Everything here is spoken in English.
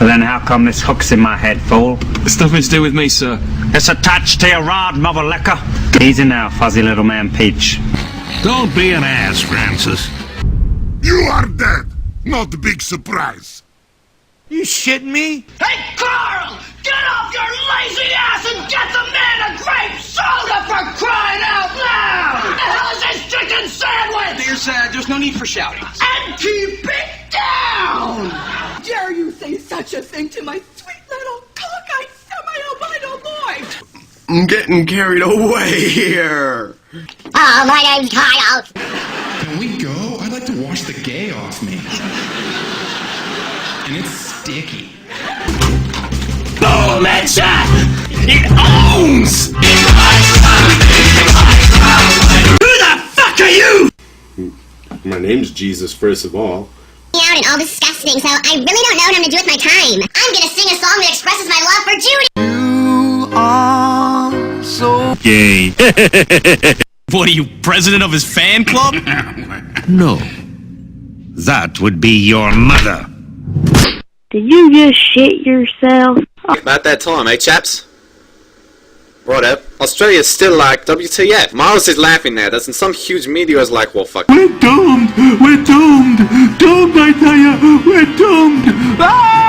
Well, then how come this hook's in my head, fool? It's nothing to do with me, sir. It's attached to your rod, mother liquor. Easy now, fuzzy little man Peach. Don't be an ass, Francis. You are dead! Not a big surprise. You shitting me? Hey, Carl! Get off your lazy ass and get the man a grape soda for crying out loud! What the hell is this chicken sandwich? There's no need for shouting. And keep it down! Dare you say such a thing to my sweet little cockeyed semi-albino boy? I'm getting carried away here. Oh, my name's Kyle. Can we go? I'd like to wash the gay off me. And it's sticky. Boom, headshot! It owns! Who the fuck are you? My name's Jesus, first of all. Out and all disgusting, so I really don't know what I'm gonna do with my time. I'm gonna sing a song that expresses my love for Judy. You are so gay. What are you, president of his fan club? No. That would be your mother. Did you just shit yourself? About that time, eh, chaps? Righto. Australia's still like, WTF. Miles is laughing at us, and some huge meteor is like, well, fuck. We're doomed! We're doomed! Doomed, I tell you! We're doomed! Ah!